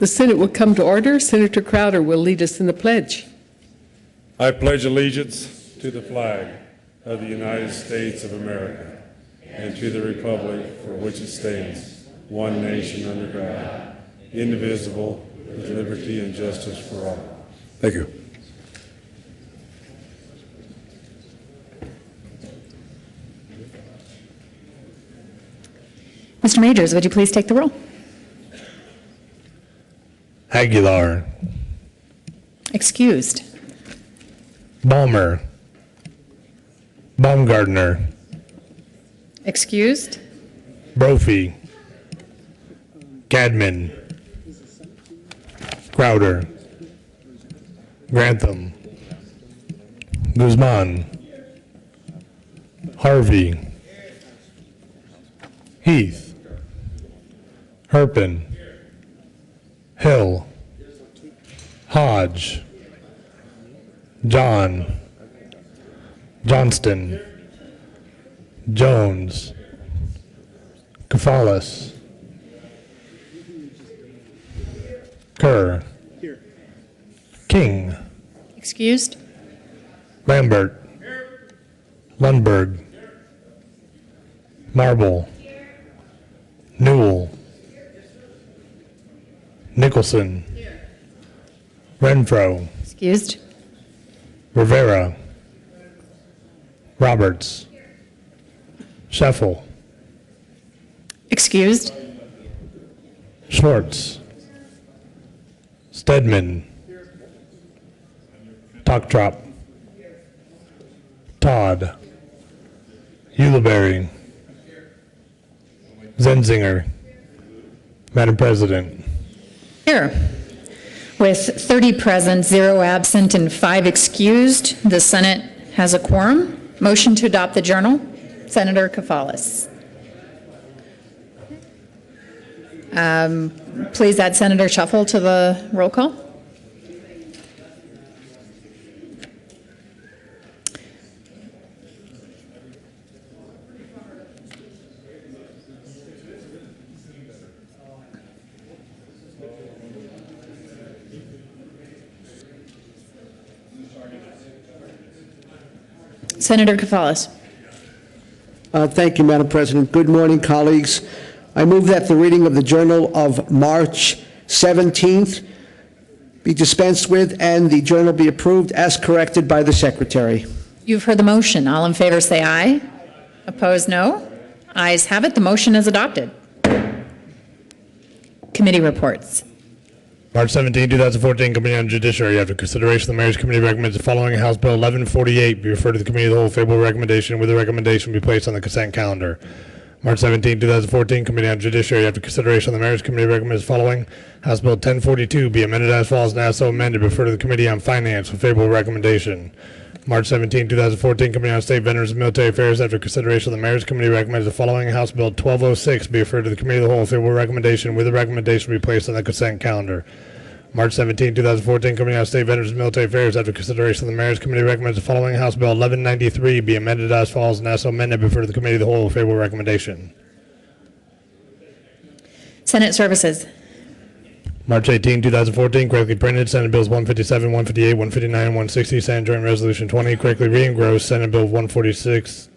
The Senate will come to order. Senator Crowder will lead us in the pledge. I pledge allegiance to the flag of the United States of America and to the republic for which it stands, one nation under God, indivisible, with liberty and justice for all. Thank you. Mr. Majors, would you please take the roll? Aguilar. Excused. Balmer. Baumgartner. Excused. Brophy. Cadman. Crowder. Grantham. Guzman. Harvey. Heath. Herpin. Hill. Hodge. John. Johnston. Jones. Kafalis. Kerr. King. Excused. Lambert. Lundberg. Marble. Newell. Nicholson. Renfro. Excused. Rivera. Roberts. Scheffel. Excused. Schwartz. Stedman. Tocktrop. Todd. Ulibarri. Zenzinger. Madam President. Here. With 30 present, 0 absent, and 5 excused, the Senate has a quorum. Motion to adopt the journal. Senator Kafalis. Please add Senator Scheffel to the roll call. Senator Kafalis. Thank you, Madam President. Good morning, colleagues. I move that the reading of the Journal of March 17th be dispensed with and the journal be approved as corrected by the Secretary. You've heard the motion. All in favor say aye. Opposed, no. Ayes have it. The motion is adopted. Committee reports. March 17, 2014, Committee on Judiciary. After consideration, the Marriage Committee recommends the following: House Bill 1148 be referred to the Committee of the Whole, favorable recommendation, with the recommendation be placed on the consent calendar. March 17, 2014, Committee on Judiciary. After consideration, the Marriage Committee recommends the following: House Bill 1042 be amended as follows and as so amended, referred to the Committee on Finance with favorable recommendation. March 17, 2014, Committee on State Veterans and Military Affairs. After consideration, the Marriage Committee recommends the following: House Bill 1206 be referred to the Committee of the Whole, favorable recommendation, with the recommendation be placed on the consent calendar. March 17, 2014, Committee on State Veterans and Military Affairs. After consideration, the Marriage Committee recommends the following: House Bill 1193 be amended as follows and as so amended, referred to the Committee of the Whole with favorable recommendation. Senate Services. March 18, 2014, correctly printed, Senate Bills 157, 158, 159, 160, Senate Joint Resolution 20, correctly re-engrossed, Senate Bill 146,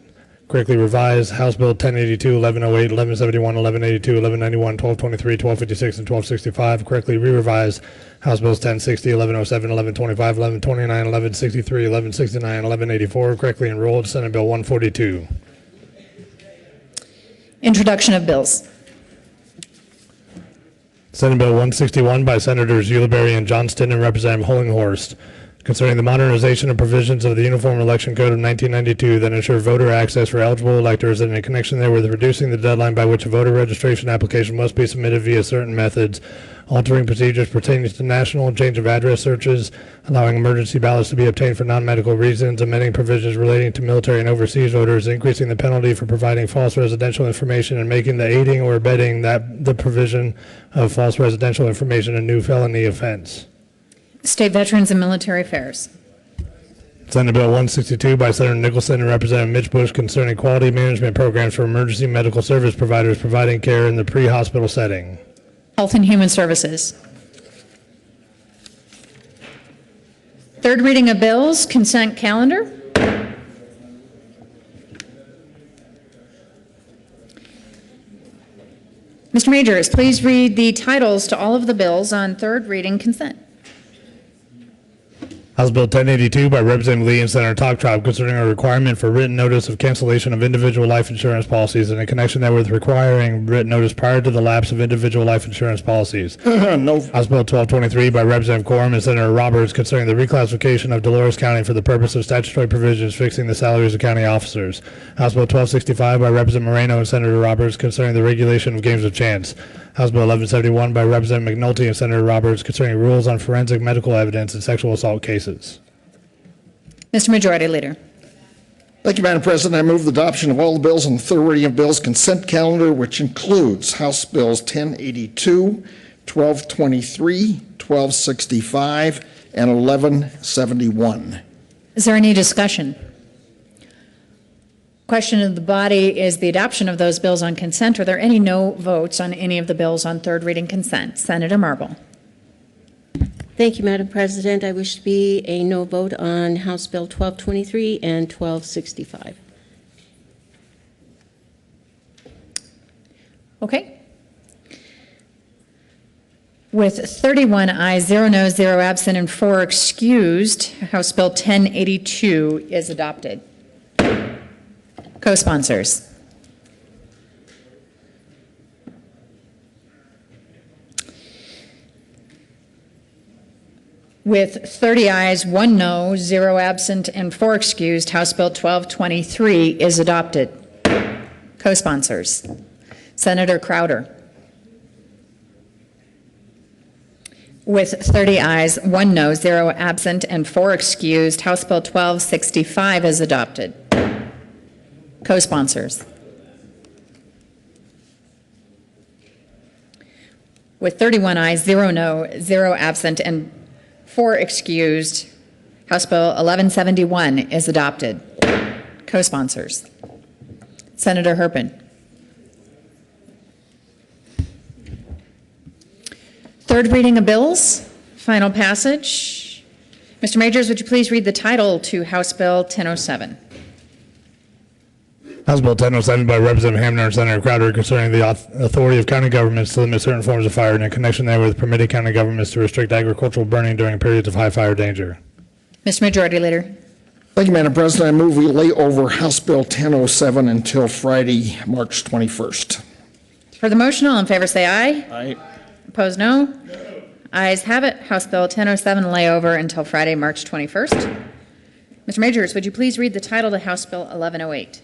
correctly revised, House Bill 1082, 1108, 1171, 1182, 1191, 1223, 1256, and 1265, correctly re-revised, House Bills 1060, 1107, 1125, 1129, 1163, 1169, 1184, correctly enrolled, Senate Bill 142. Introduction of bills. Senate Bill 161 by Senators Ulibarri and Johnston and Representative Hollinghorst, concerning the modernization of provisions of the Uniform Election Code of 1992 that ensure voter access for eligible electors, and in connection therewith reducing the deadline by which a voter registration application must be submitted via certain methods, altering procedures pertaining to national and change of address searches, allowing emergency ballots to be obtained for non-medical reasons, amending provisions relating to military and overseas voters, increasing the penalty for providing false residential information, and making the aiding or abetting that the provision of false residential information a new felony offense. State Veterans and Military Affairs. Senate Bill 162 by Senator Nicholson and Representative Mitch Bush, concerning quality management programs for emergency medical service providers providing care in the pre-hospital setting. Health and Human Services. Third reading of bills, consent calendar. Mr. Majors, please read the titles to all of the bills on third reading consent. House Bill 1082 by Representative Lee and Senator Toptrop concerning a requirement for written notice of cancellation of individual life insurance policies and in connection therewith requiring written notice prior to the lapse of individual life insurance policies. No. House Bill 1223 by Representative Quorum and Senator Roberts concerning the reclassification of Dolores County for the purpose of statutory provisions fixing the salaries of county officers. House Bill 1265 by Representative Moreno and Senator Roberts concerning the regulation of games of chance. House Bill 1171 by Representative McNulty and Senator Roberts concerning rules on forensic medical evidence in sexual assault cases. Mr. Majority Leader. Thank you, Madam President. I move the adoption of all the bills on the third reading of bills consent calendar, which includes House Bills 1082, 1223, 1265, and 1171. Is there any discussion? Question of the body is the adoption of those bills on consent. Are there any no votes on any of the bills on third reading consent? Senator Marble. Thank you, Madam President. I wish to be a no vote on House Bill 1223 and 1265. Okay. With 31 ayes, 0 noes, 0 absent, and 4 excused, House Bill 1082 is adopted. Co-sponsors. With 30 ayes, 1 no, 0 absent, and 4 excused, House Bill 1223 is adopted. Co-sponsors. Senator Crowder. With 30 ayes, 1 no, 0 absent, and 4 excused, House Bill 1265 is adopted. Co-sponsors. With 31 ayes, 0 no, 0 absent, and 4 excused, House Bill 1171 is adopted. Co-sponsors. Senator Herpin. Third reading of bills, final passage. Mr. Majors, would you please read the title to House Bill 1007? House Bill 1007 by Representative Hamner and Senator Crowder concerning the authority of county governments to limit certain forms of fire and in connection therewith permitting county governments to restrict agricultural burning during periods of high fire danger. Mr. Majority Leader. Thank you, Madam President. I move we lay over House Bill 1007 until Friday, March 21st. For the motion, all in favor say aye. Aye. Opposed, no. Ayes have it. House Bill 1007 lay over until Friday, March 21st. Mr. Majors, would you please read the title to House Bill 1108?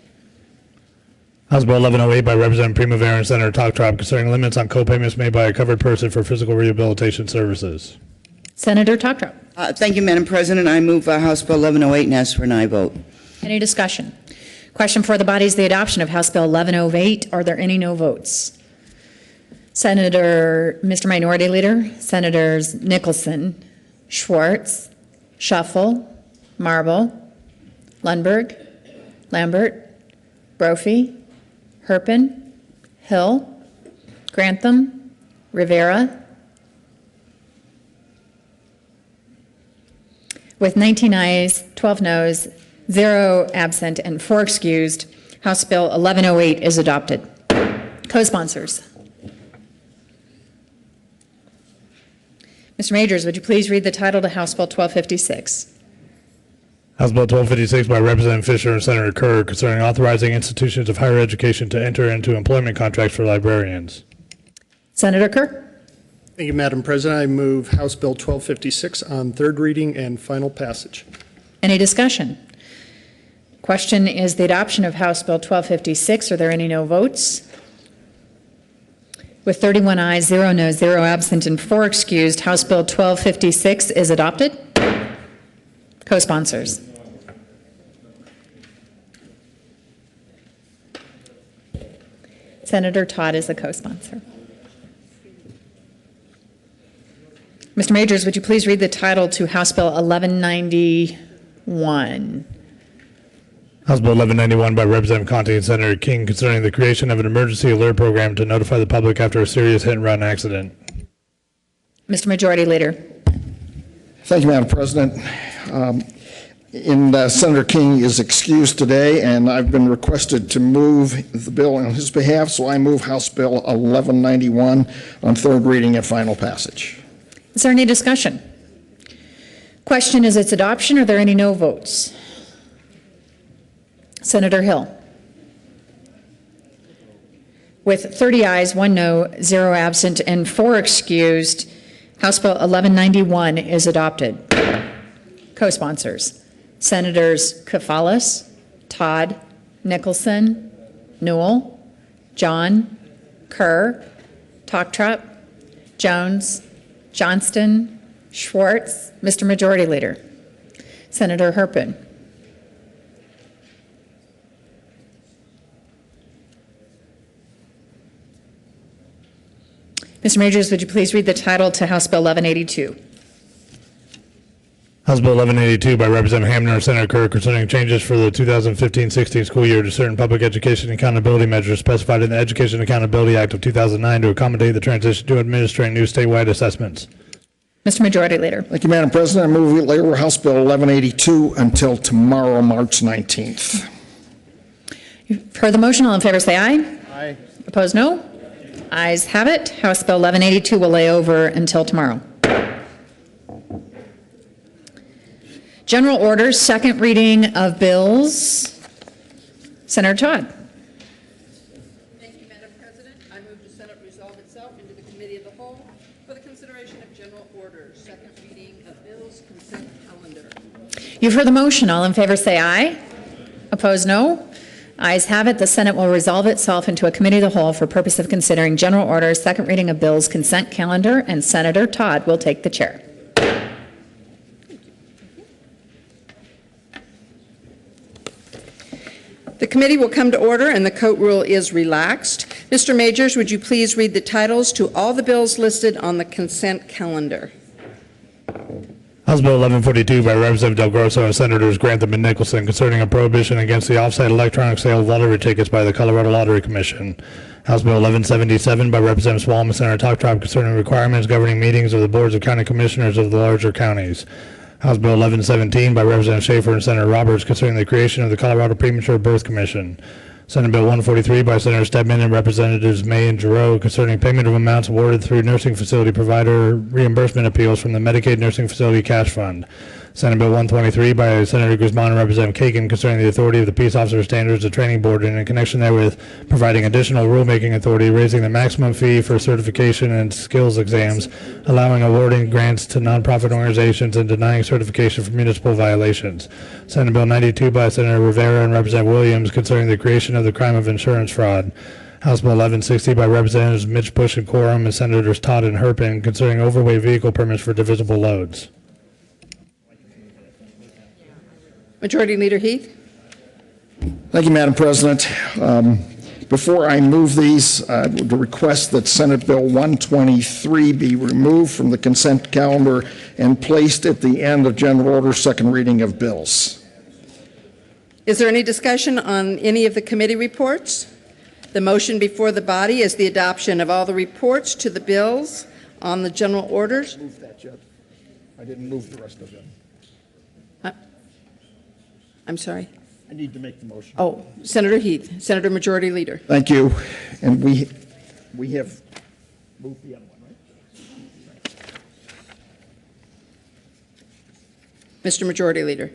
House Bill 1108 by Representative Primavera and Senator Toptrop concerning limits on co-payments made by a covered person for physical rehabilitation services. Senator Toptrop. Thank you, Madam President. I move House Bill 1108 and ask for an aye vote. Any discussion? Question for the body is the adoption of House Bill 1108. Are there any no votes? Mr. Minority Leader, Senators Nicholson, Schwartz, Shuffle, Marble, Lundberg, Lambert, Brophy, Herpin, Hill, Grantham, Rivera. With 19 ayes, 12 noes, 0 absent, and 4 excused, House Bill 1108 is adopted. Co-sponsors. Mr. Majors, would you please read the title to House Bill 1256? House Bill 1256 by Representative Fisher and Senator Kerr concerning authorizing institutions of higher education to enter into employment contracts for librarians. Senator Kerr. Thank you, Madam President. I move House Bill 1256 on third reading and final passage. Any discussion? Question is the adoption of House Bill 1256. Are there any no votes? With 31 ayes, 0 noes, 0 absent, and 4 excused, House Bill 1256 is adopted. Co-sponsors. Senator Todd is a co-sponsor. Mr. Majors, would you please read the title to House Bill 1191? House Bill 1191 by Representative Conte and Senator King concerning the creation of an emergency alert program to notify the public after a serious hit-and-run accident. Mr. Majority Leader. Thank you, Madam President. Senator King is excused today, and I've been requested to move the bill on his behalf, so I move House Bill 1191 on third reading and final passage. Is there any discussion? Question is its adoption. Are there any no votes? Senator Hill. With 30 ayes, 1 no, 0 absent, and 4 excused, House Bill 1191 is adopted. Co-sponsors, Senators Kafalas, Todd, Nicholson, Newell, John, Kerr, Toctrap, Jones, Johnston, Schwartz. Mr. Majority Leader. Senator Herpin. Mr. Majors, would you please read the title to House Bill 1182? House Bill 1182 by Representative Hamner, Senator Kerr, concerning changes for the 2015-16 school year to certain public education accountability measures specified in the Education Accountability Act of 2009 to accommodate the transition to administering new statewide assessments. Mr. Majority Leader. Thank you, Madam President. I move we label House Bill 1182 until tomorrow, March 19th. You've heard the motion. All in favor say aye. Aye. Opposed, no. Ayes have it. House Bill 1182 will lay over until tomorrow. General orders, second reading of bills. Senator Todd. Thank you, Madam President. I move the Senate resolve itself into the Committee of the Whole for the consideration of general orders, second reading of bills, consent calendar. You've heard the motion. All in favor say aye. Opposed, no. Ayes have it. The Senate will resolve itself into a Committee of the Whole for purpose of considering general orders, second reading of bills, consent calendar, and Senator Todd will take the chair. The committee will come to order and the coat rule is relaxed. Mr. Majors, would you please read the titles to all the bills listed on the consent calendar? House Bill 1142 by Representative Del Grosso and Senators Grantham and Nicholson concerning a prohibition against the off-site electronic sale of lottery tickets by the Colorado Lottery Commission. House Bill 1177 by Representative Swalm and Senator Toctrap concerning requirements governing meetings of the boards of county commissioners of the larger counties. House Bill 1117 by Representative Schaefer and Senator Roberts concerning the creation of the Colorado Premature Birth Commission. Senate Bill 143 by Senator Stedman and Representatives May and Giroux concerning payment of amounts awarded through nursing facility provider reimbursement appeals from the Medicaid Nursing Facility Cash Fund. Senate Bill 123 by Senator Guzman and Representative Kagan concerning the authority of the Peace Officer Standards and Training Board and in connection therewith providing additional rulemaking authority, raising the maximum fee for certification and skills exams, allowing awarding grants to nonprofit organizations, and denying certification for municipal violations. Senate Bill 92 by Senator Rivera and Representative Williams concerning the creation of the crime of insurance fraud. House Bill 1160 by Representatives Mitch Bush and Quorum and Senators Todd and Herpin concerning overweight vehicle permits for divisible loads. Majority Leader Heath. Thank you, Madam President. Before I move these, I would request that Senate Bill 123 be removed from the consent calendar and placed at the end of general order, second reading of bills. Is there any discussion on any of the committee reports? The motion before the body is the adoption of all the reports to the bills on the general orders. Move that, Judge. I didn't move the rest of them. I'm sorry. I need to make the motion. Oh, Senator Heath, Senator Majority Leader. Thank you. And we have moved the other one, right? Mr. Majority Leader.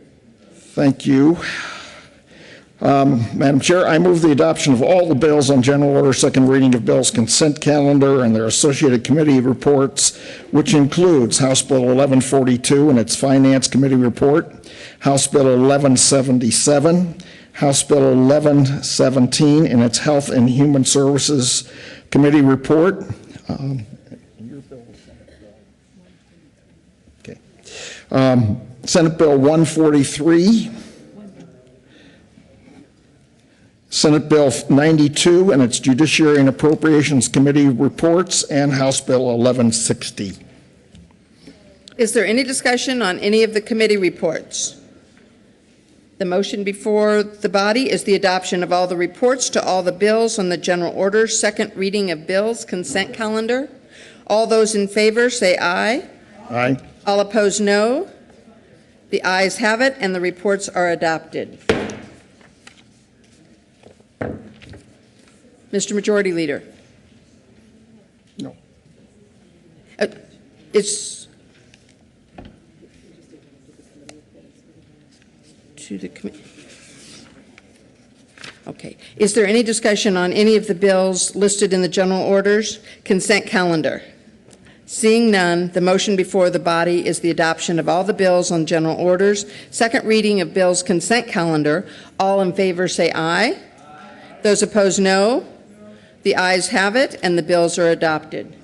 Thank you. Madam Chair, I move the adoption of all the bills on general order, second reading of bills, consent calendar, and their associated committee reports, which includes House Bill 1142 and its Finance Committee report, House Bill 1177, House Bill 1117 and its Health and Human Services Committee report. Senate Bill 143, Senate Bill 92 and its Judiciary and Appropriations Committee reports, and House Bill 1160. Is there any discussion on any of the committee reports? The motion before the body is the adoption of all the reports to all the bills on the general order, second reading of bills, consent calendar. All those in favor say aye. Aye. All opposed, no. The ayes have it, and the reports are adopted. Mr. Majority Leader. No. It's to the committee. Okay. Is there any discussion on any of the bills listed in the general orders? Consent calendar. Seeing none, the motion before the body is the adoption of all the bills on general orders. Second reading of bills consent calendar. All in favor say aye. Those opposed, no. The ayes have it, and the bills are adopted.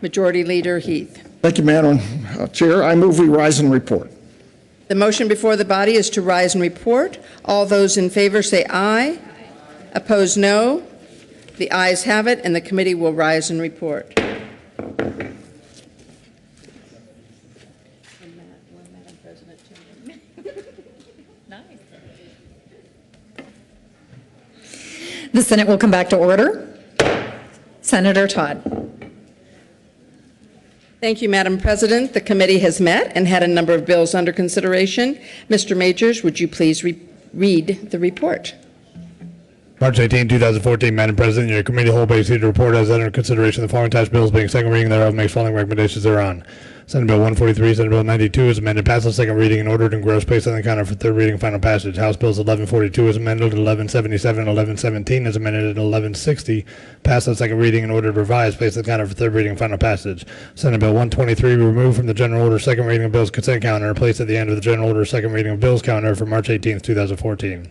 Majority Leader Heath. Thank you, Madam Chair. I move we rise and report. The motion before the body is to rise and report. All those in favor say aye. Opposed, no. The ayes have it, and the committee will rise and report. The Senate will come back to order. Senator Todd. Thank you, Madam President. The committee has met and had a number of bills under consideration. Mr. Majors, would you please read the report? March 18, 2014, Madam President, your committee of the whole based the report as under consideration the following attached bills being second reading thereof makes following recommendations thereon. Senate Bill 143, Senate Bill 92 is amended, passed on second reading and ordered and gross placed on the counter for third reading and final passage. House Bills 1142 is amended, 1177 and 1117 is amended, and 1160 passed on second reading and ordered revised, placed on the counter for third reading and final passage. Senate Bill 123 removed from the general order second reading of bills consent calendar and placed at the end of the general order second reading of bills calendar for March 18, 2014.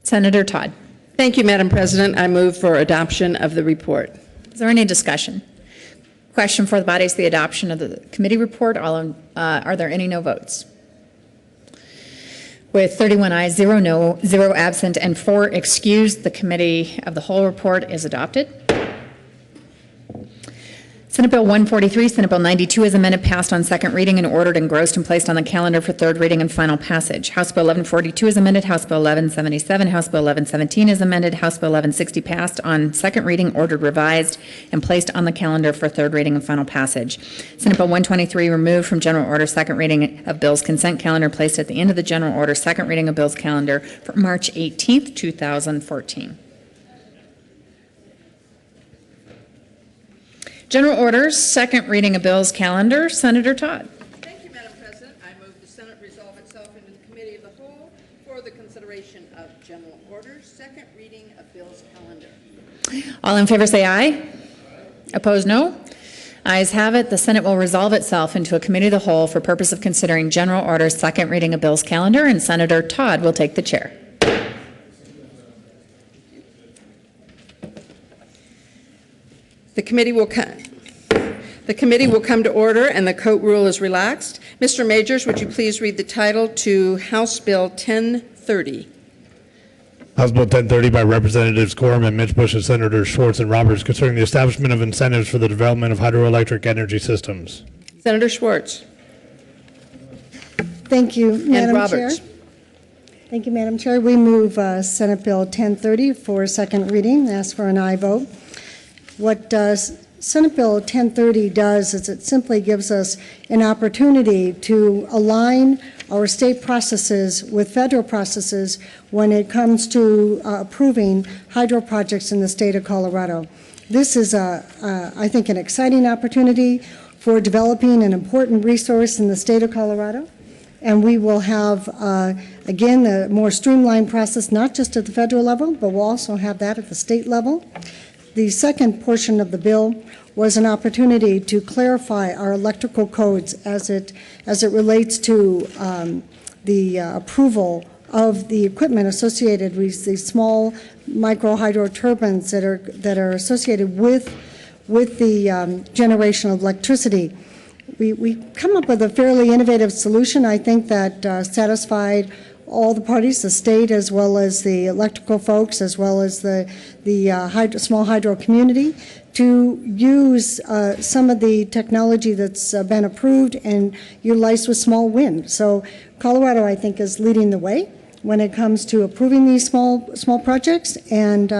Senator Todd. Thank you, Madam President. I move for adoption of the report. Is there any discussion? Question for the body is the adoption of the committee report. Are there any no votes? With 31 ayes, 0 no, 0 absent, and 4 excused, the committee of the whole report is adopted. Senate Bill 143, Senate Bill 92 is amended, passed on second reading, and ordered, engrossed, and placed on the calendar for third reading and final passage. House Bill 1142 is amended, House Bill 1177, House Bill 1117 is amended, House Bill 1160 passed on second reading, ordered, revised, and placed on the calendar for third reading and final passage. Senate Bill 123 removed from general order second reading of bills consent calendar, placed at the end of the general order second reading of bills calendar for March 18th, 2014. General orders, second reading of bills calendar. Senator Todd. Thank you, Madam President. I move the Senate resolve itself into the committee of the whole for the consideration of general orders, second reading of bills calendar. All in favor say aye. Opposed, no. Ayes have it. The Senate will resolve itself into a committee of the whole for purpose of considering general orders, second reading of bills calendar, and Senator Todd will take the chair. The committee will come to order, and the Coat rule is relaxed. Mr. Majors, would you please read the title to House Bill 1030? House Bill 1030 by Representatives Quorum and Mitch Bush and Senators Schwartz and Roberts concerning the establishment of incentives for the development of hydroelectric energy systems. Senator Schwartz. Thank you, Madam Roberts. Chair. Thank you, Madam Chair. We move Senate Bill 1030 for second reading. Ask for an aye vote. What Senate Bill 1030 does is it simply gives us an opportunity to align our state processes with federal processes when it comes to approving hydro projects in the state of Colorado. This is, I think, an exciting opportunity for developing an important resource in the state of Colorado. And we will have, again, a more streamlined process, not just at the federal level, but we'll also have that at the state level. The second portion of the bill was an opportunity to clarify our electrical codes as it relates to the approval of the equipment associated with the small micro hydro turbines that are associated with the generation of electricity. We come up with a fairly innovative solution, I think, that satisfied all the parties, the state as well as the electrical folks, as well as the small hydro community, to use some of the technology that's been approved and utilized with small wind. So Colorado, I think, is leading the way when it comes to approving these small projects, and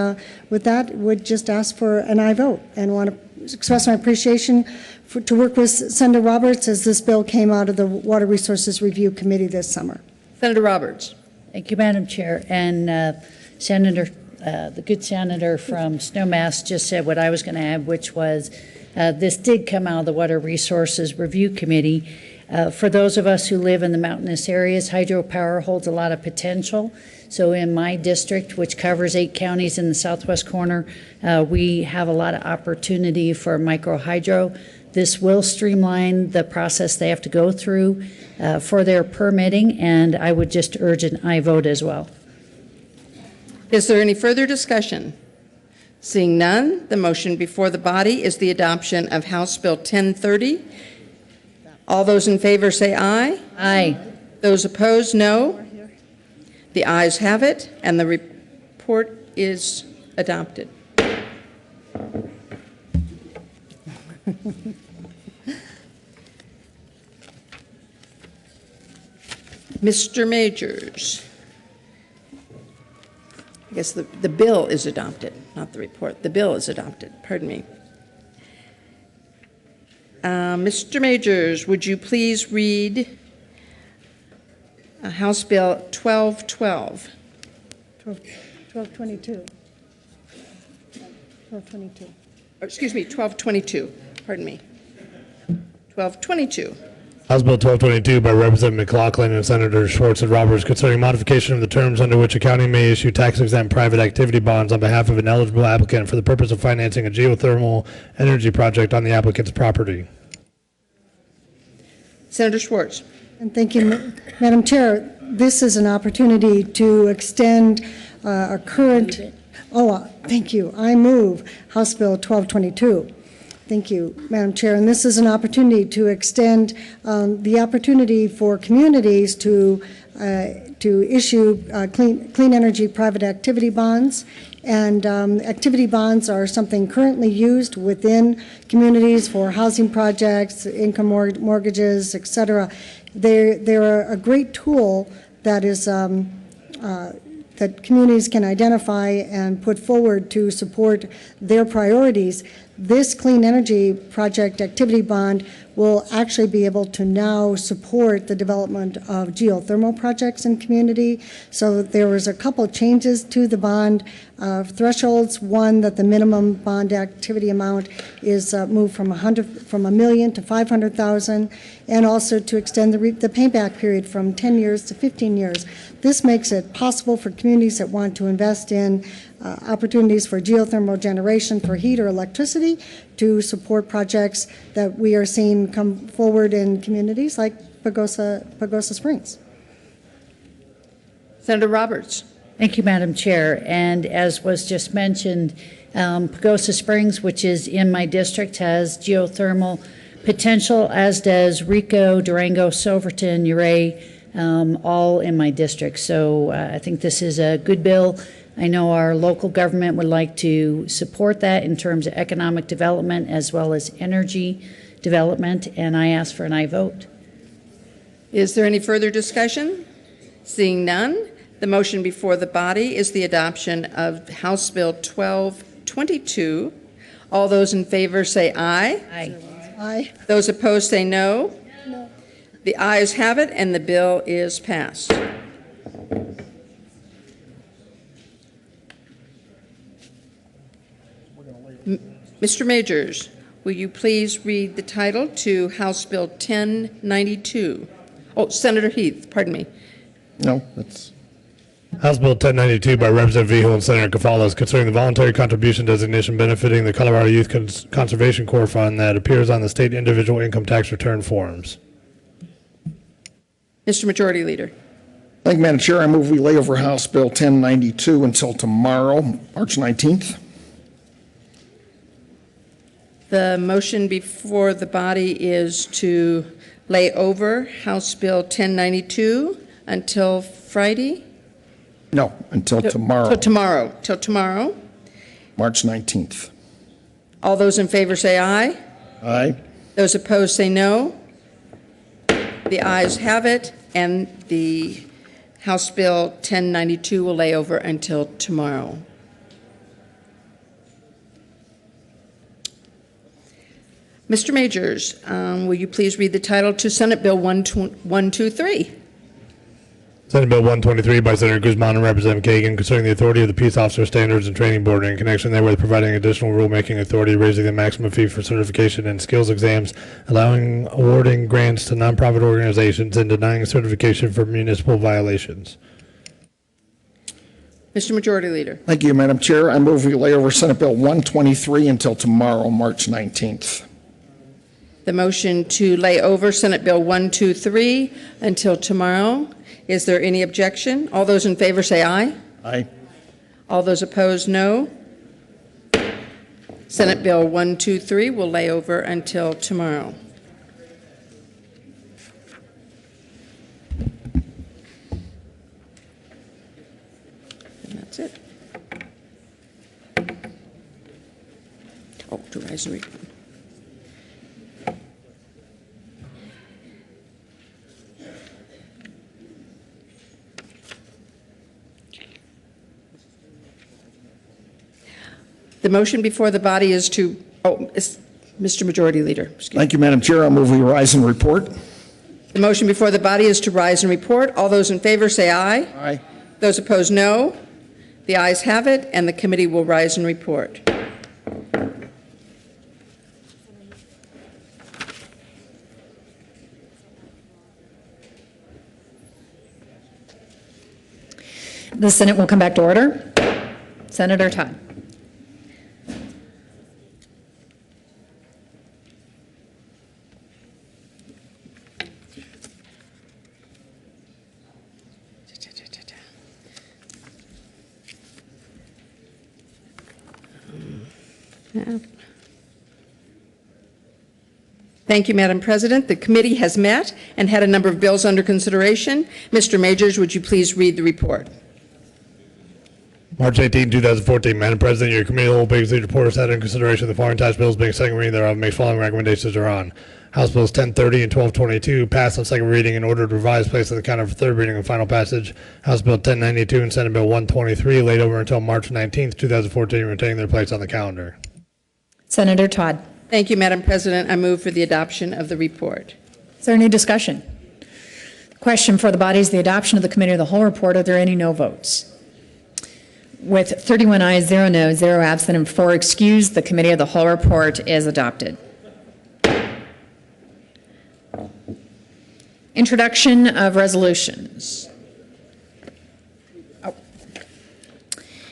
with that, would just ask for an aye vote and want to express my appreciation to work with Senator Roberts as this bill came out of the Water Resources Review Committee this summer. Senator Roberts. Thank you, Madam Chair. And Senator, the good senator from Snowmass just said what I was going to add, which was this did come out of the Water Resources Review Committee. For those of us who live in the mountainous areas, hydropower holds a lot of potential. So in my district, which covers 8 counties in the southwest corner, we have a lot of opportunity for micro hydro. This will streamline the process they have to go through for their permitting, and I would just urge an aye vote as well. Is there any further discussion? Seeing none, the motion before the body is the adoption of House Bill 1030. All those in favor say aye. Aye. Those opposed, no. The ayes have it, and the report is adopted. Mr. Majors. I guess the bill is adopted, not the report. The bill is adopted, pardon me. Mr. Majors, would you please read House Bill 1212? 1222. 1222. Excuse me, 1222, pardon me. 1222. House Bill 1222 by Representative McLaughlin and Senator Schwartz and Roberts concerning modification of the terms under which a county may issue tax-exempt private activity bonds on behalf of an eligible applicant for the purpose of financing a geothermal energy project on the applicant's property. Senator Schwartz. And thank you, Madam Chair. This is an opportunity to extend a current, thank you. I move House Bill 1222. Thank you, Madam Chair. And this is an opportunity to extend the opportunity for communities to issue clean energy private activity bonds. And activity bonds are something currently used within communities for housing projects, income mortgages, et cetera. They're a great tool that is that communities can identify and put forward to support their priorities. This clean energy project activity bond will actually be able to now support the development of geothermal projects in community. So there was a couple changes to the bond thresholds. One, that the minimum bond activity amount is moved from $1 million to $500,000, and also to extend the payback period from 10 years to 15 years. This makes it possible for communities that want to invest in opportunities for geothermal generation for heat or electricity to support projects that we are seeing come forward in communities like Pagosa Springs. Senator Roberts. Thank you, Madam Chair. And as was just mentioned, Pagosa Springs, which is in my district, has geothermal potential, as does Rico, Durango, Silverton, Uray, all in my district. So I think this is a good bill. I know our local government would like to support that in terms of economic development as well as energy development, and I ask for an aye vote. Is there any further discussion? Seeing none, the motion before the body is the adoption of House Bill 1222. All those in favor say aye. Aye. Aye. Those opposed say no. No. The ayes have it, and the bill is passed. Mr. Majors, will you please read the title to House Bill 1092? Oh, Senator Heath, pardon me. No, that's... House Bill 1092 by Representative Vehul and Senator Cafalas concerning the voluntary contribution designation benefiting the Colorado Youth Conservation Corps Fund that appears on the state individual income tax return forms. Mr. Majority Leader. Thank you, Madam Chair. I move we lay over House Bill 1092 until tomorrow, March 19th. The motion before the body is to lay over House Bill 1092 until Friday? No, until tomorrow. Till tomorrow. March 19th. All those in favor say aye. Aye. Those opposed say no. The ayes have it, and the House Bill 1092 will lay over until tomorrow. Mr. Majors, will you please read the title to Senate Bill 123? Senate Bill 123 by Senator Guzman and Representative Kagan concerning the authority of the Peace Officer Standards and Training Board in connection therewith providing additional rulemaking authority, raising the maximum fee for certification and skills exams, allowing awarding grants to nonprofit organizations, and denying certification for municipal violations. Mr. Majority Leader. Thank you, Madam Chair. I move we lay over Senate Bill 123 until tomorrow, March 19th. The motion to lay over Senate Bill 123 until tomorrow. Is there any objection? All those in favor say aye. Aye. All those opposed, no. Senate Bill 123 will lay over until tomorrow. And that's it. Oh, to rise and recall. The motion before the body is to, Mr. Majority Leader. Excuse me. Thank you, Madam Chair. I move we rise and report. The motion before the body is to rise and report. All those in favor say aye. Aye. Those opposed, no. The ayes have it, and the committee will rise and report. The Senate will come back to order. Senator Todd. Thank you, Madam President. The committee has met and had a number of bills under consideration. Mr. Majors, would you please read the report? March 18, 2014. Madam President, your committee of the whole previously reported had in consideration the following tax bills being second reading thereof makes following recommendations are on. House Bills 1030 and 1222 passed on second reading and ordered revised placed on the counter for third reading and final passage. House Bill 1092 and Senate Bill 123 laid over until March 19, 2014, retaining their place on the calendar. Senator Todd. Thank you, Madam President. I move for the adoption of the report. Is there any discussion? Question for the body is the adoption of the committee of the whole report. Are there any no votes? With 31 ayes, 0 noes, 0 absent, and 4 excused, the committee of the whole report is adopted. Introduction of resolutions.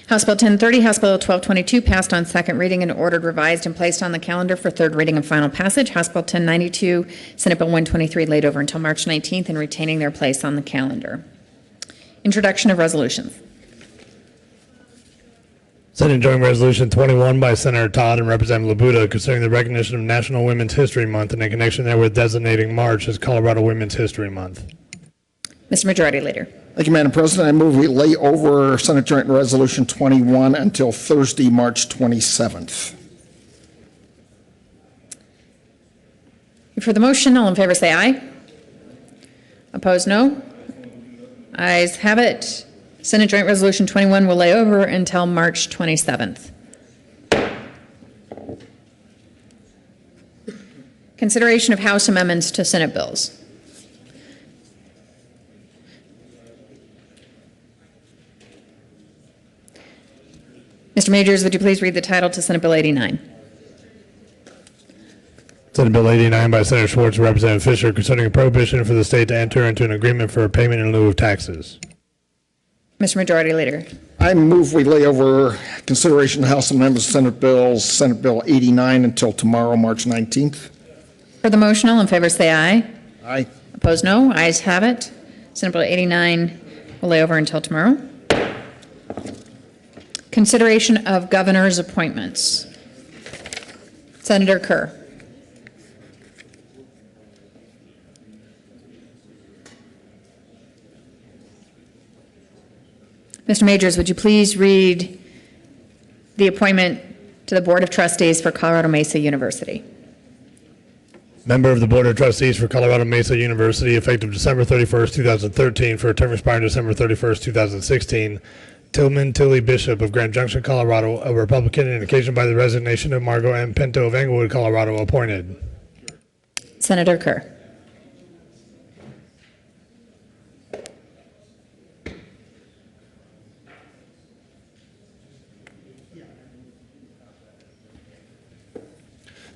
House Bill 1030, House Bill 1222 passed on second reading and ordered revised and placed on the calendar for third reading and final passage. House Bill 1092, Senate Bill 123 laid over until March 19th and retaining their place on the calendar. Introduction of resolutions. Senate Joint Resolution 21 by Senator Todd and Representative Labuda concerning the recognition of National Women's History Month and in connection therewith designating March as Colorado Women's History Month. Mr. Majority Leader. Thank you, Madam President. I move we lay over Senate Joint Resolution 21 until Thursday, March 27th. For the motion, all in favor say aye. Opposed, no. Ayes have it. Senate Joint Resolution 21 will lay over until March 27th. Consideration of House amendments to Senate bills. Mr. Majors, would you please read the title to Senate Bill 89? Senate Bill 89 by Senator Schwartz and Representative Fisher concerning a prohibition for the state to enter into an agreement for a payment in lieu of taxes. Mr. Majority Leader. I move we lay over consideration of House amendments to Senate bills, Senate Bill 89 until tomorrow, March 19th. For the motion, all in favor say aye. Aye. Opposed, no. Ayes have it. Senate Bill 89 will lay over until tomorrow. Consideration of governor's appointments. Senator Kerr. Mr. Majors, would you please read the appointment to the Board of Trustees for Colorado Mesa University? Member of the Board of Trustees for Colorado Mesa University, effective December 31st, 2013, for a term expiring December 31st, 2016. Tillman Tilly Bishop of Grand Junction, Colorado, a Republican, and occasioned by the resignation of Margot M. Pinto of Englewood, Colorado, appointed. Senator Kerr.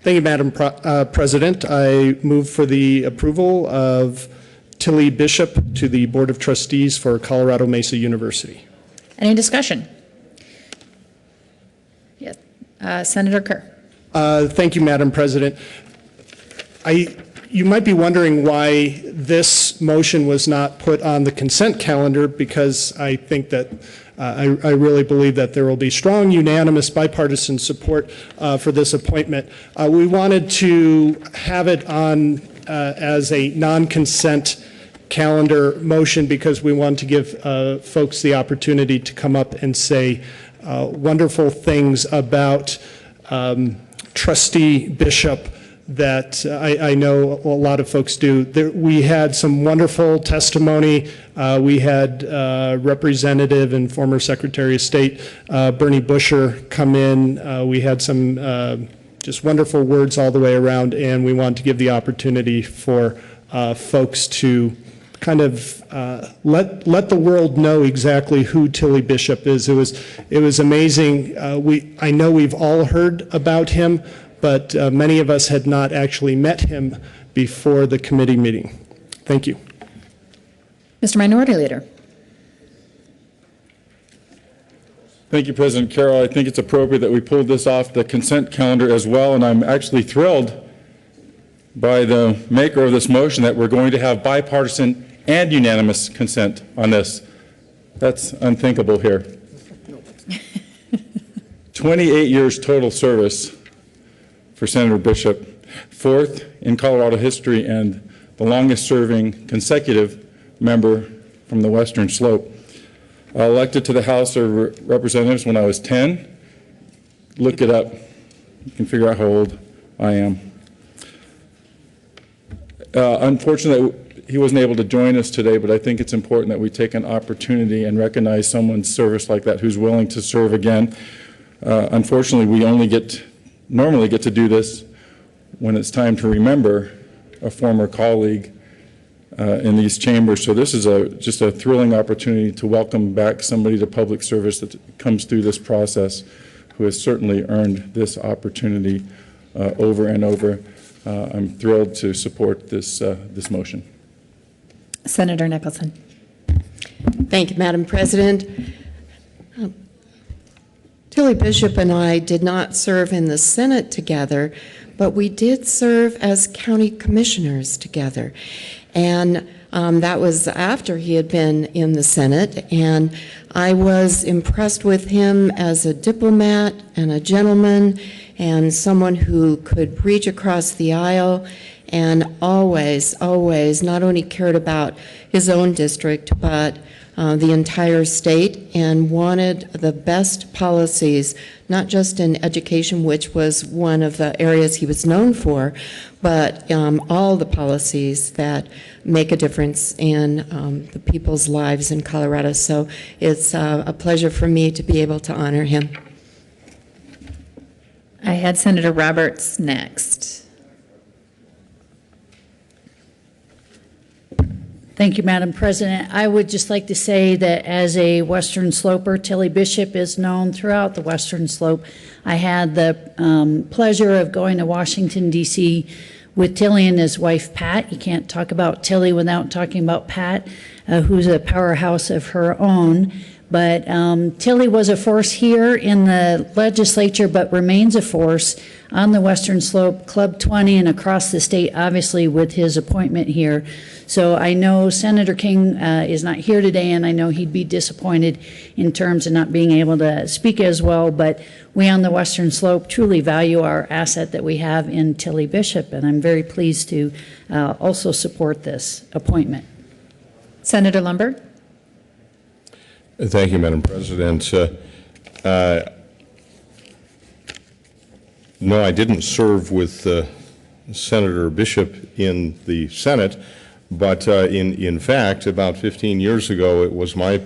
Thank you, Madam President. I move for the approval of Tilly Bishop to the Board of Trustees for Colorado Mesa University. Any discussion? Yes. Senator Kerr. Thank you, Madam President. You might be wondering why this motion was not put on the consent calendar, because I think that I really believe that there will be strong, unanimous, bipartisan support for this appointment. We wanted to have it on as a non-consent calendar motion because we want to give folks the opportunity to come up and say wonderful things about Trustee Bishop that I know a lot of folks do. We had some wonderful testimony. We had Representative and former Secretary of State Bernie Busher come in. We had some just wonderful words all the way around, and we want to give the opportunity for folks to kind of let the world know exactly who Tilly Bishop is. It was amazing. I know we've all heard about him, but many of us had not actually met him before the committee meeting. Thank you. Mr. Minority Leader. Thank you, President Carroll. I think it's appropriate that we pulled this off the consent calendar as well, and I'm actually thrilled by the maker of this motion that we're going to have bipartisan and unanimous consent on this. That's unthinkable here. 28 years total service for Senator Bishop, fourth in Colorado history and the longest serving consecutive member from the Western Slope. Elected to the House of Representatives when I was 10. Look it up. You can figure out how old I am. Unfortunately, he wasn't able to join us today, but I think it's important that we take an opportunity and recognize someone's service like that who's willing to serve again. Unfortunately, we only normally get to do this when it's time to remember a former colleague in these chambers. So this is just a thrilling opportunity to welcome back somebody to public service that comes through this process who has certainly earned this opportunity over and over. I'm thrilled to support this motion. Senator Nicholson. Thank you, Madam President. Tilly Bishop and I did not serve in the Senate together, but we did serve as county commissioners together. And that was after he had been in the Senate, and I was impressed with him as a diplomat and a gentleman and someone who could reach across the aisle and always, always not only cared about his own district, but the entire state, and wanted the best policies, not just in education, which was one of the areas he was known for, but all the policies that make a difference in the people's lives in Colorado. So it's a pleasure for me to be able to honor him. I had Senator Roberts next. Thank you, Madam President. I would just like to say that as a Western Sloper, Tilly Bishop is known throughout the Western Slope. I had the pleasure of going to Washington, D.C. with Tilly and his wife, Pat. You can't talk about Tilly without talking about Pat, who's a powerhouse of her own. But Tilly was a force here in the legislature, but remains a force on the Western Slope, Club 20, and across the state, obviously, with his appointment here. So I know Senator King is not here today, and I know he'd be disappointed in terms of not being able to speak as well, but we on the Western Slope truly value our asset that we have in Tilly Bishop, and I'm very pleased to also support this appointment. Senator Lumberg. Thank you, Madam President. No, I didn't serve with Senator Bishop in the Senate, but in fact, about 15 years ago, it was my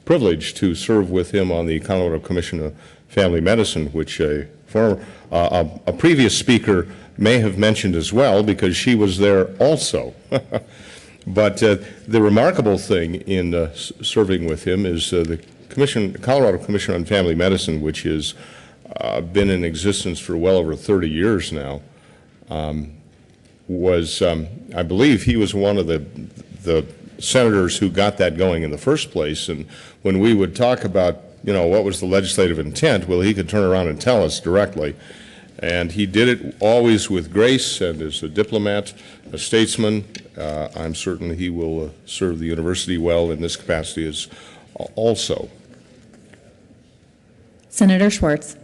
privilege to serve with him on the Colorado Commission of Family Medicine, which a previous speaker may have mentioned as well, because she was there also. But the remarkable thing in serving with him is the Colorado Commission on Family Medicine, which has been in existence for well over 30 years now, I believe he was one of the senators who got that going in the first place. And when we would talk about, what was the legislative intent, well, he could turn around and tell us directly. And he did it always with grace, and as a diplomat, a statesman, I'm certain he will serve the university well in this capacity as also. Senator Schwartz.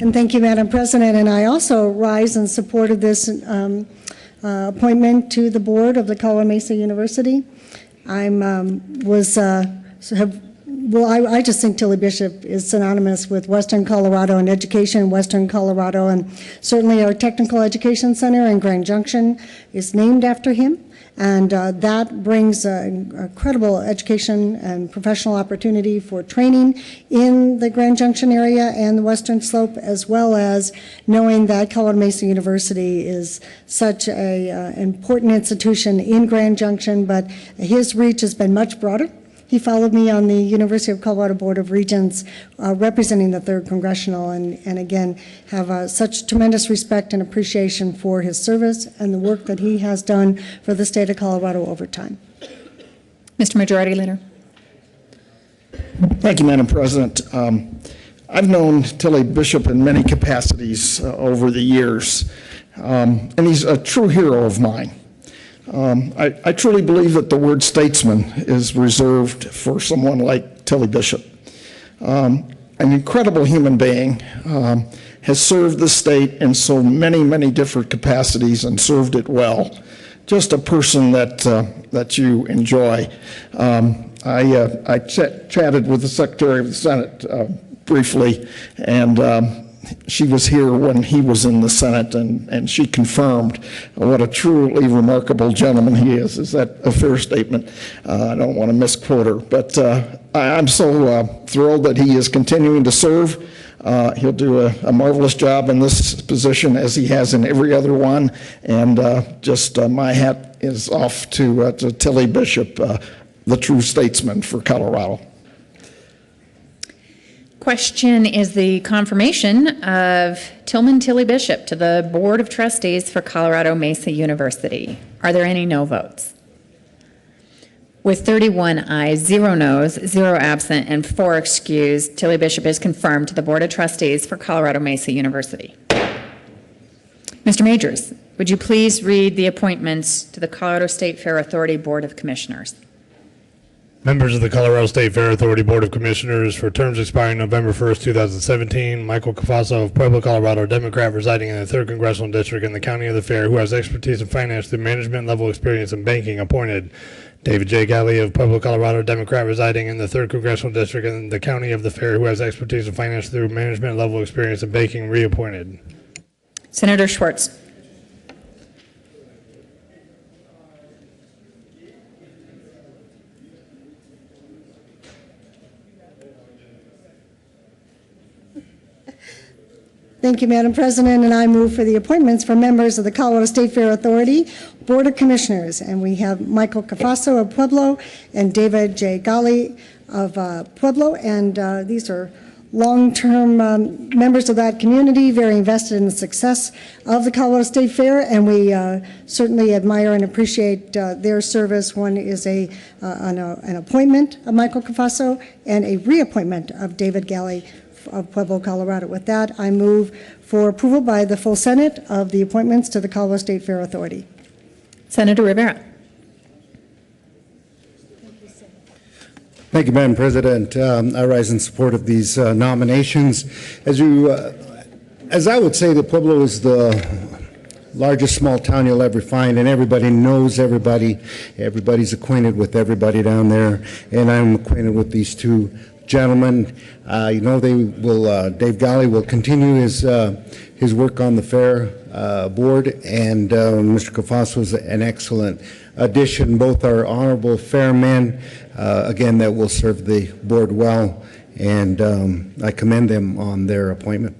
And thank you, Madam President. And I also rise in support of this appointment to the board of the Colorado Mesa University. I just think Tilly Bishop is synonymous with Western Colorado and education in Western Colorado, and certainly our Technical Education Center in Grand Junction is named after him, and that brings incredible education and professional opportunity for training in the Grand Junction area and the Western Slope, as well as knowing that Colorado Mesa University is such an important institution in Grand Junction, but his reach has been much broader. He followed me on the University of Colorado Board of Regents, representing the 3rd Congressional, and again, have such tremendous respect and appreciation for his service and the work that he has done for the state of Colorado over time. Mr. Majority Leader. Thank you, Madam President. I've known Tilly Bishop in many capacities over the years, and he's a true hero of mine. I truly believe that the word statesman is reserved for someone like Tilly Bishop. An incredible human being, has served the state in so many, many different capacities and served it well. Just a person that you enjoy. I chatted with the Secretary of the Senate briefly, and she was here when he was in the Senate, and she confirmed what a truly remarkable gentleman he is. Is that a fair statement? I don't want to misquote her, but I'm so thrilled that he is continuing to serve. He'll do a marvelous job in this position, as he has in every other one, and my hat is off to Tilly Bishop, the true statesman for Colorado. Question is the confirmation of Tillman Tilly Bishop to the Board of Trustees for Colorado Mesa University. Are there any no votes? With 31 ayes, 0 noes, 0 absent, and 4 excused, Tilly Bishop is confirmed to the Board of Trustees for Colorado Mesa University. Mr. Majors, would you please read the appointments to the Colorado State Fair Authority Board of Commissioners? Members of the Colorado State Fair Authority Board of Commissioners for terms expiring November 1st, 2017, Michael Cafasso of Pueblo, Colorado, Democrat residing in the 3rd Congressional District in the County of the Fair, who has expertise in finance through management level experience in banking, appointed. David J. Galley of Pueblo, Colorado, Democrat residing in the 3rd Congressional District in the County of the Fair, who has expertise in finance through management level experience in banking, reappointed. Senator Schwartz. Thank you, Madam President, and I move for the appointments for members of the Colorado State Fair Authority Board of Commissioners. And we have Michael Cafasso of Pueblo and David J. Gali of Pueblo, and these are long-term members of that community, very invested in the success of the Colorado State Fair, and we certainly admire and appreciate their service. One is an appointment of Michael Cafasso and a reappointment of David Gali of Pueblo, Colorado. With that, I move for approval by the full Senate of the appointments to the Colorado State Fair Authority. Senator Rivera. Thank you, Madam President. I rise in support of these nominations. As I would say, that Pueblo is the largest small town you'll ever find, and everybody knows everybody. Everybody's acquainted with everybody down there, and I'm acquainted with these two gentlemen. Dave Gali will continue his work on the fair board, and Mr. Cafasso is an excellent addition. Both are honorable fair men, again, that will serve the board well, and I commend them on their appointment.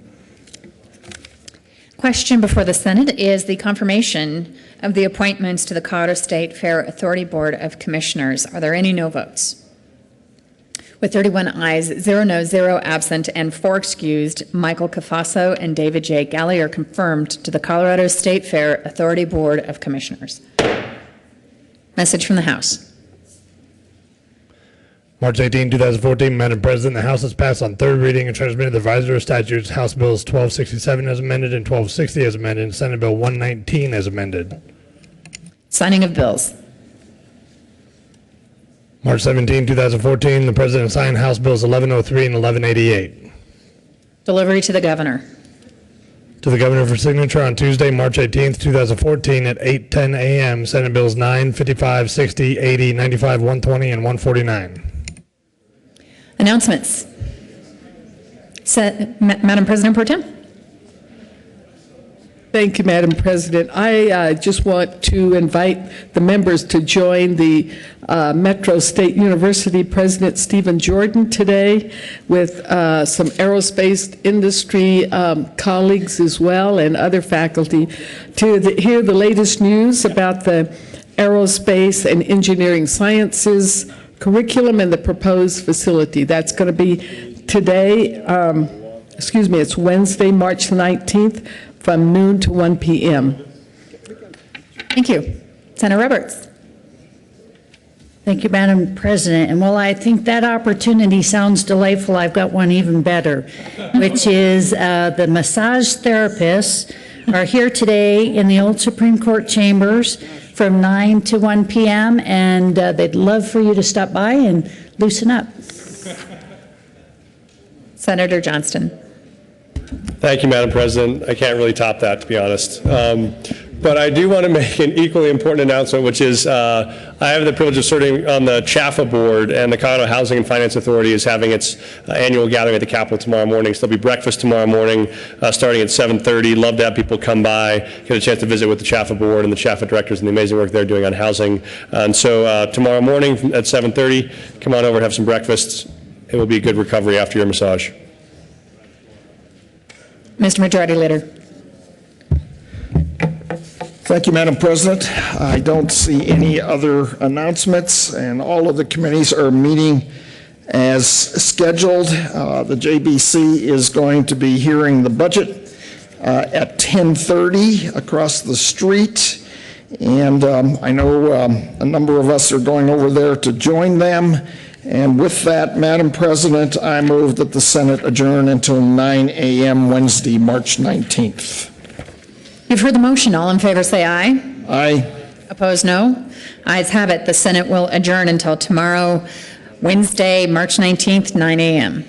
Question before the Senate is the confirmation of the appointments to the Colorado State Fair Authority Board of Commissioners. Are there any no votes? With 31 ayes, 0 no, 0 absent, and 4 excused, Michael Cafasso and David J. Galley are confirmed to the Colorado State Fair Authority Board of Commissioners. Message from the House. March 18, 2014, Madam President, the House has passed on third reading and transmitted the Advisory Statutes, House Bills 1267 as amended and 1260 as amended, and Senate Bill 119 as amended. Signing of bills. March 17, 2014, the President signed House Bills 1103 and 1188. Delivery to the Governor. To the Governor for signature on Tuesday, March 18, 2014 at 8:10 a.m., Senate Bills 9, 55, 60, 80, 95, 120, and 149. Announcements. Madam President Pro Tem. Thank you, Madam President. I just want to invite the members to join the Metro State University President Stephen Jordan today with some aerospace industry colleagues as well and other faculty to hear the latest news about the aerospace and engineering sciences curriculum and the proposed facility. That's going to be today, it's Wednesday, March 19th, from noon to 1 p.m. Thank you. Senator Roberts. Thank you, Madam President. And while I think that opportunity sounds delightful, I've got one even better, which is the massage therapists are here today in the old Supreme Court chambers from 9 to 1 p.m., and they'd love for you to stop by and loosen up. Senator Johnston. Thank you, Madam President. I can't really top that, to be honest. But I do want to make an equally important announcement, which is I have the privilege of serving on the CHAFA board, and the Colorado Housing and Finance Authority is having its annual gathering at the Capitol tomorrow morning. So there'll be breakfast tomorrow morning starting at 7:30. Love to have people come by, get a chance to visit with the CHAFA board and the CHAFA directors and the amazing work they're doing on housing. And so tomorrow morning at 7:30, come on over and have some breakfast. It will be a good recovery after your massage. Mr. Majority Leader. Thank you, Madam President. I don't see any other announcements, and all of the committees are meeting as scheduled. The JBC is going to be hearing the budget at 10:30 across the street, and I know a number of us are going over there to join them. And with that, Madam President, I move that the Senate adjourn until 9 a.m. Wednesday, March 19th. You've heard the motion. All in favor say aye. Aye. Opposed, no. Ayes have it. The Senate will adjourn until tomorrow, Wednesday, March 19th, 9 a.m.